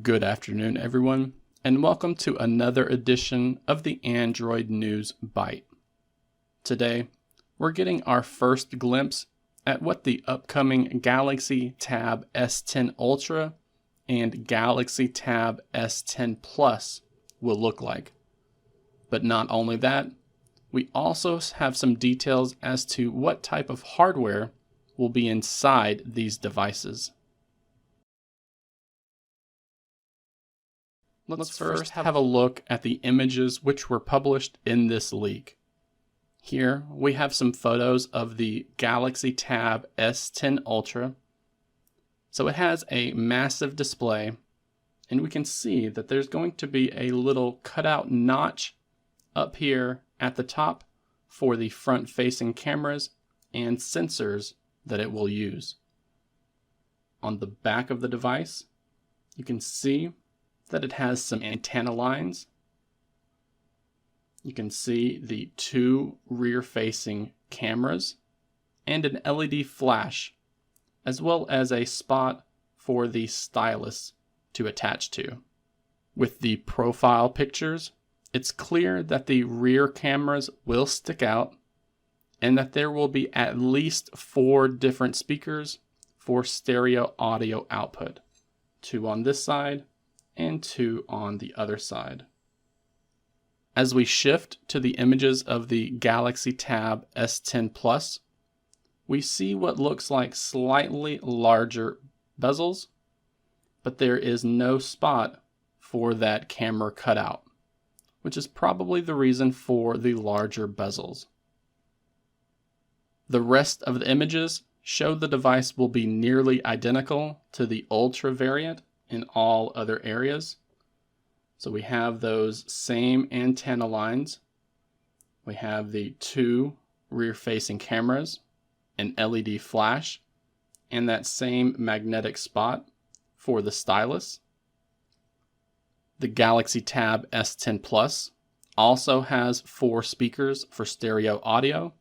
Good afternoon, everyone, and welcome to another edition of the Android News Byte. Today, we're getting our first glimpse at what the upcoming Galaxy Tab S10 Ultra and Galaxy Tab S10 Plus will look like. But not only that, we also have some details as to what type of hardware will be inside these devices. Let's first have a look at the images which were published in this leak. Here we have some photos of the Galaxy Tab S10 Ultra. So it has a massive display, and we can see that there's going to be a little cutout notch up here at the top for the front-facing cameras and sensors that it will use. On the back of the device, you can see that it has some antenna lines. You can see the two rear-facing cameras and an LED flash, as well as a spot for the stylus to attach to. With the profile pictures, it's clear that the rear cameras will stick out and that there will be at least 4 different speakers for stereo audio output, 2 on this side and 2 on the other side. As we shift to the images of the Galaxy Tab S10 Plus, we see what looks like slightly larger bezels, but there is no spot for that camera cutout, which is probably the reason for the larger bezels. The rest of the images show the device will be nearly identical to the Ultra variant in all other areas. So we have those same antenna lines. We have the 2 rear-facing cameras, an LED flash, and that same magnetic spot for the stylus. The Galaxy Tab S10 Plus also has 4 speakers for stereo audio,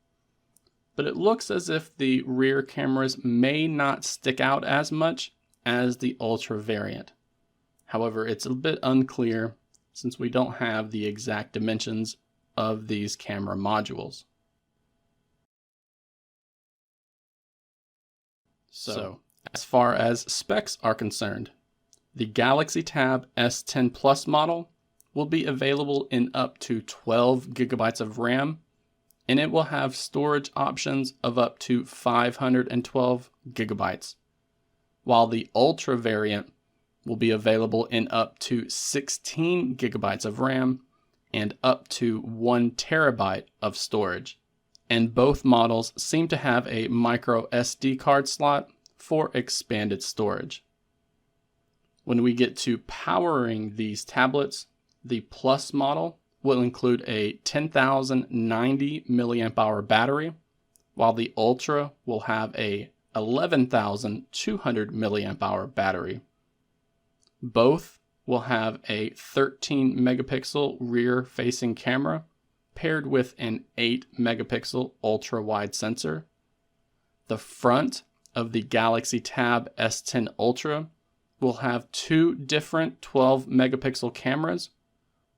but it looks as if the rear cameras may not stick out as much as the Ultra variant. However, it's a bit unclear since we don't have the exact dimensions of these camera modules. So, as far as specs are concerned, the Galaxy Tab S10 Plus model will be available in up to 12 gigabytes of RAM, and it will have storage options of up to 512 gigabytes, while the Ultra variant will be available in up to 16 gigabytes of RAM and up to 1 terabyte of storage. And both models seem to have a micro SD card slot for expanded storage. When we get to powering these tablets, the Plus model will include a 10,090 milliamp hour battery, while the Ultra will have a 11,200 milliamp hour battery. Both will have a 13 megapixel rear facing camera paired with an 8 megapixel ultra wide sensor. The front of the Galaxy Tab S10 Ultra will have 2 different 12 megapixel cameras.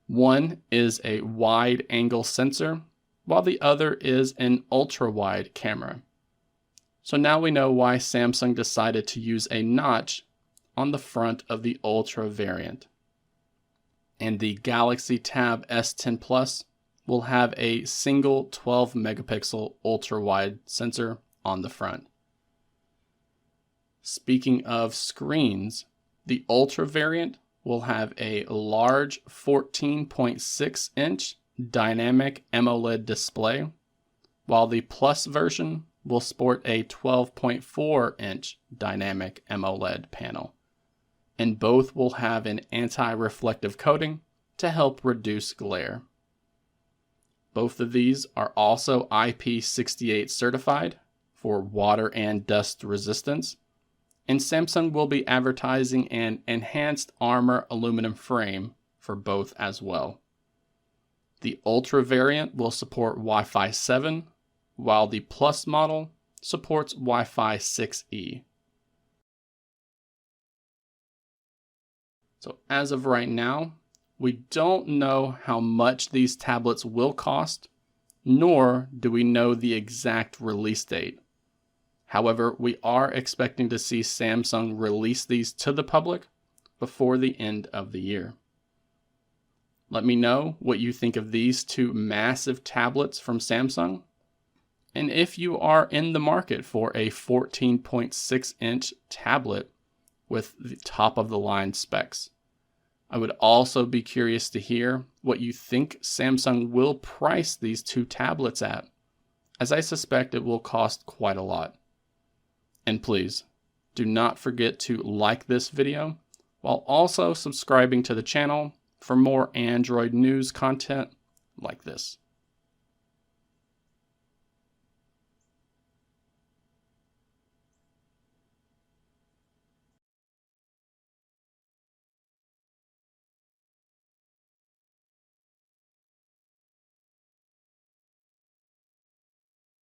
One is a wide angle sensor, while the other is an ultra wide camera. So now we know why Samsung decided to use a notch on the front of the Ultra variant. And the Galaxy Tab S10 Plus will have a single 12 megapixel ultra wide sensor on the front. Speaking of screens, the Ultra variant will have a large 14.6 inch dynamic AMOLED display, while the Plus version will sport a 12.4 inch dynamic AMOLED panel, and both will have an anti-reflective coating to help reduce glare. Both of these are also IP68 certified for water and dust resistance, and Samsung will be advertising an enhanced armor aluminum frame for both as well. The Ultra variant will support Wi-Fi 7, while the Plus model supports Wi-Fi 6E. So as of right now, we don't know how much these tablets will cost, nor do we know the exact release date. However, we are expecting to see Samsung release these to the public before the end of the year. Let me know what you think of these two massive tablets from Samsung, and if you are in the market for a 14.6-inch tablet with the top of the line specs. I would also be curious to hear what you think Samsung will price these two tablets at, as I suspect it will cost quite a lot. And please, do not forget to like this video while also subscribing to the channel for more Android news content like this.